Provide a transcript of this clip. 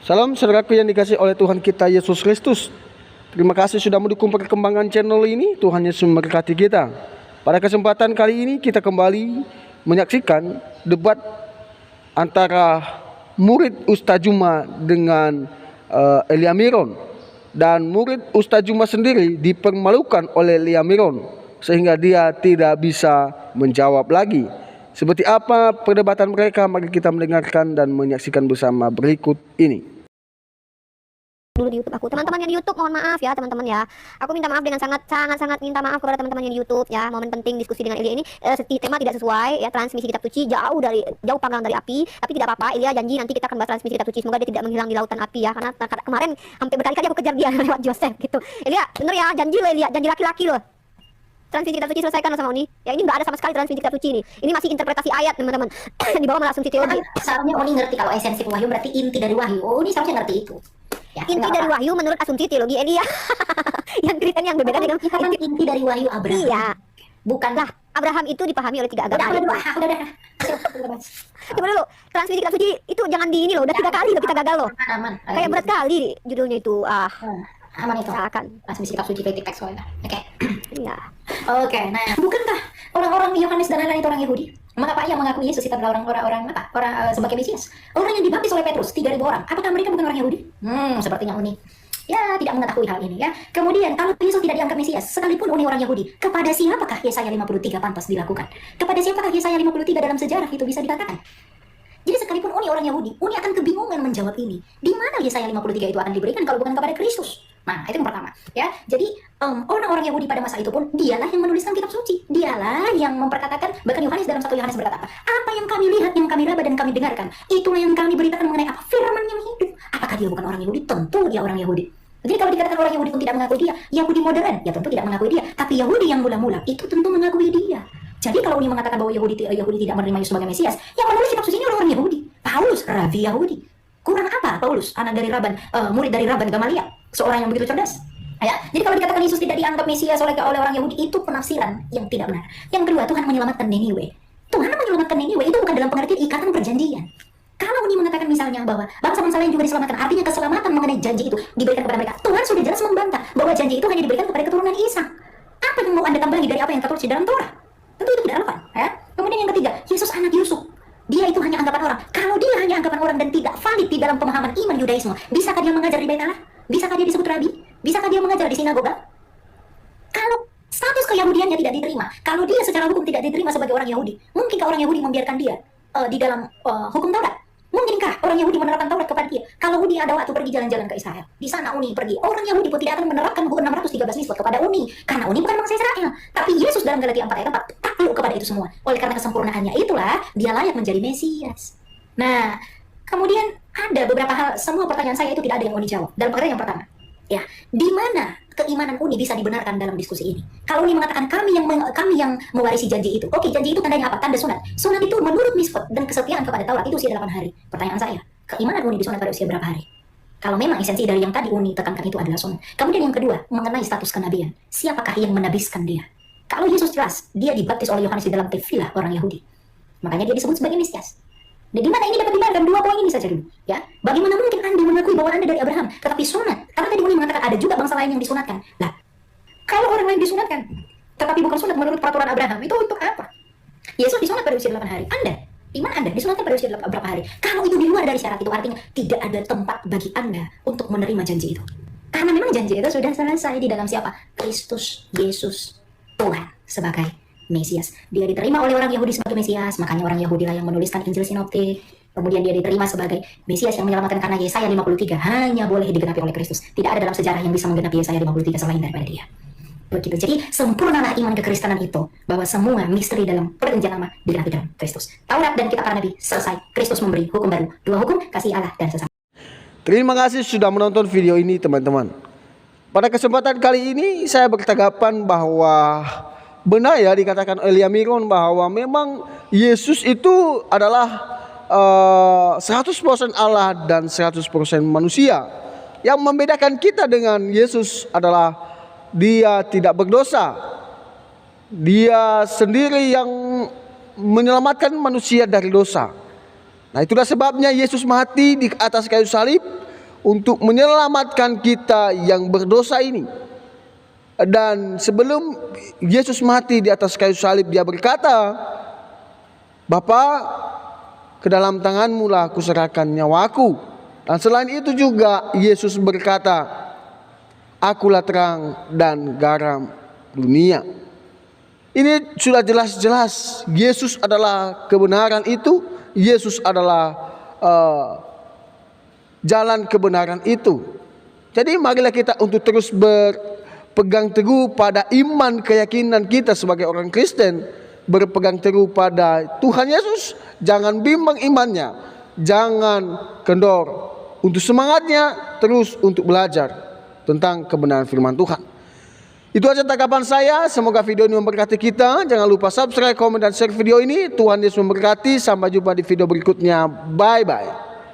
Salam saudaraku yang dikasih oleh Tuhan kita Yesus Kristus. Terima kasih sudah mendukung perkembangan channel ini. Tuhan Yesus memberkati kita. Pada kesempatan kali ini kita kembali menyaksikan debat antara murid Ustaz Juma dengan Elia Miron. Dan murid Ustaz Juma sendiri dipermalukan oleh Elia Miron sehingga dia tidak bisa menjawab lagi. Seperti apa perdebatan mereka? Mari kita mendengarkan dan menyaksikan bersama berikut ini. Dulu di YouTube aku, teman-teman yang di YouTube mohon maaf ya teman-teman ya, aku minta maaf dengan sangat minta maaf kepada teman-teman yang di YouTube ya. Momen penting diskusi dengan Elia ini tema tidak sesuai ya, transmisi kitab suci jauh panggang dari api, tapi tidak apa-apa. Elia janji nanti kita akan bahas transmisi kitab suci, semoga dia tidak menghilang di lautan api ya, karena kemarin hampir berkali-kali aku kejar dia lewat Joseph gitu. Elia bener ya, janji lo Elia, janji laki-laki lo. Transmisi kitab suci selesaikan sama Oni. Ya ini nggak ada sama sekali transmisi kitab suci ini. Ini masih interpretasi ayat teman-teman. Di bawah malah asumsi teologi. Seharusnya Oni ngerti kalau esensi wahyu berarti inti dari wahyu. Oni seharusnya ngerti itu. Ya, inti dari wahyu menurut asumsi teologi Elia. Yang Kristen yang berbeda dengan kita kan inti dari wahyu Abraham. Iya. Bukanlah Abraham itu dipahami oleh tiga agama. Udah. Coba dulu, transmisi kitab suci itu jangan di ini loh. Udah 3 kali loh kita gagal loh. Aman. Kayak berat kali judulnya itu. Aman itu. Akan. Transmisi kitab suci kritik teks soalnya. Oke. Iya. Oke, nah, bukankah orang-orang Yohanes dan lain-lain itu orang Yahudi? Mengapa ia mengaku Yesus itu adalah orang sebagai Mesias? Orang yang dibaptis oleh Petrus 3.000 orang. Apakah mereka bukan orang Yahudi? Sepertinya Uni ya tidak mengetahui hal ini ya. Kemudian kalau Yesus tidak dianggap Mesias, sekalipun Uni orang Yahudi, kepada siapakah Yesaya 53 pantas dilakukan? Kepada siapakah Yesaya 53 dalam sejarah itu bisa dikatakan? Jadi sekalipun Uni orang Yahudi, Uni akan kebingungan menjawab ini. Di mana Yesaya 53 itu akan diberikan kalau bukan kepada Kristus? Nah, itu yang pertama, ya. Jadi orang-orang Yahudi pada masa itu pun dialah yang menuliskan kitab suci. Dialah yang memperkatakan, bahkan Yohanes dalam 1 Yohanes berkata apa? Apa yang kami lihat, yang kami raba dan kami dengarkan, itulah yang kami beritakan mengenai apa? Firman yang hidup. Apakah dia bukan orang Yahudi? Tentu dia orang Yahudi. Jadi kalau dikatakan orang Yahudi pun tidak mengakui dia, Yahudi modern, ya tentu tidak mengakui dia. Tapi Yahudi yang mula-mula itu tentu mengakui dia. Jadi kalau ini mengatakan bahwa Yahudi tidak menerima Yesus sebagai Mesias, yang menulis kitab suci ini orang Yahudi. Paulus, rabi Yahudi. Kurang apa Paulus, anak dari murid dari Rabban Gamaliel, seorang yang begitu cerdas. Ya, jadi kalau dikatakan Yesus tidak dianggap Mesias oleh orang Yahudi, itu penafsiran yang tidak benar. Yang kedua, Tuhan menyelamatkan Niniwe. Tuhan menyelamatkan Niniwe itu bukan dalam pengertian ikatan perjanjian. Kalau ini mengatakan misalnya bahwa bangsa-bangsa lain juga diselamatkan, artinya keselamatan mengenai janji itu diberikan kepada mereka. Tuhan sudah jelas membantah bahwa janji itu hanya diberikan kepada keturunan Ishak. Apa yang mau Anda tambahi dari apa yang tertulis di dalam Torah? Tentu itu tidak relevan. Ya. Kemudian yang ketiga, Yesus anak Yusuf. Dia itu hanya anggapan orang. Kalau dia hanya anggapan orang dan tidak valid di dalam pemahaman iman Yudaisme, bisakah dia mengajar di Bait Allah? Bisakah dia disebut rabi? Bisakah dia mengajar di sinagoga? Kalau status keyahudiannya tidak diterima, kalau dia secara hukum tidak diterima sebagai orang Yahudi, mungkinkah orang Yahudi membiarkan dia di dalam hukum Taurat? Mungkinkah orang Yahudi menerapkan Taurat kepada dia? Kalau Uni ada waktu pergi jalan-jalan ke Israel, di sana Uni pergi, orang Yahudi pun tidak akan menerapkan hukum 613 mitzvot kepada Uni, karena Uni bukan bangsa Israel. Tapi Yesus dalam Galatia 4 ayat 4 takluk kepada itu semua. Oleh karena kesempurnaannya itulah dia layak menjadi Mesias. Nah, kemudian ada beberapa hal, semua pertanyaan saya itu tidak ada yang Uni jawab. Dalam pertanyaan yang pertama, ya, di mana keimanan Uni bisa dibenarkan dalam diskusi ini? Kalau Uni mengatakan kami yang mewarisi janji itu, oke, janji itu tandanya apa? Tanda sunat. Sunat itu menurut mitzvot dan kesetiaan kepada Taurat itu usia 8 hari. Pertanyaan saya, keimanan Uni disunat pada usia berapa hari? Kalau memang esensi dari yang tadi Uni tekankan itu adalah sunat. Kemudian yang kedua, mengenai status kenabian. Siapakah yang menabiskan dia? Kalau Yesus jelas, dia dibaptis oleh Yohanes di dalam tefilah orang Yahudi. Makanya dia disebut sebagai Mesias. Dan di mana ini dapat dibenarkan? 2 poin ini saja dulu, ya. Bagaimana mungkin Anda mengakui bahwa Anda dari Abraham, tetapi sunat? Karena tadi Uni mengatakan ada juga bangsa lain yang disunatkan. Lah, kalau orang lain disunatkan, tetapi bukan sunat menurut peraturan Abraham, itu untuk apa? Yesus disunat pada usia 8 hari. Iman Anda disunatkan pada usia berapa hari? Kalau itu di luar dari syarat itu, artinya tidak ada tempat bagi Anda untuk menerima janji itu. Karena memang janji itu sudah selesai di dalam siapa? Kristus Yesus, Tuhan sebagai Mesias. Dia diterima oleh orang Yahudi sebagai Mesias, makanya orang Yahudi lah yang menuliskan Injil Sinoptik. Kemudian dia diterima sebagai Mesias yang menyelamatkan karena Yesaya 53 hanya boleh digenapi oleh Kristus. Tidak ada dalam sejarah yang bisa menggenapi Yesaya 53 selain daripada dia. Begitu. Jadi sempurnalah iman kekristenan itu, bahwa semua misteri dalam perjanjian lama digenapi dalam Kristus. Taurat dan kitab para nabi selesai. Kristus memberi hukum baru. 2 hukum, kasih Allah dan sesama. Terima kasih sudah menonton video ini teman-teman. Pada kesempatan kali ini saya bertanggapan bahwa benar ya dikatakan Elia Miron bahwa memang Yesus itu adalah 100% Allah dan 100% manusia. Yang membedakan kita dengan Yesus adalah dia tidak berdosa. Dia sendiri yang menyelamatkan manusia dari dosa. Nah, itulah sebabnya Yesus mati di atas kayu salib untuk menyelamatkan kita yang berdosa ini. Dan sebelum Yesus mati di atas kayu salib, dia berkata, Bapa, ke dalam tanganmu lah aku serahkan nyawaku. Dan selain itu juga Yesus berkata, akulah terang dan garam dunia. Ini sudah jelas-jelas Yesus adalah kebenaran itu. Yesus adalah jalan kebenaran itu. Jadi marilah kita untuk terus berpegang teguh pada iman keyakinan kita sebagai orang Kristen. Berpegang teguh pada Tuhan Yesus. Jangan bimbang imannya. Jangan kendor. Untuk semangatnya terus untuk belajar tentang kebenaran firman Tuhan. Itu aja tanggapan saya. Semoga video ini memberkati kita. Jangan lupa subscribe, komen, dan share video ini. Tuhan Yesus memberkati. Sampai jumpa di video berikutnya. Bye bye.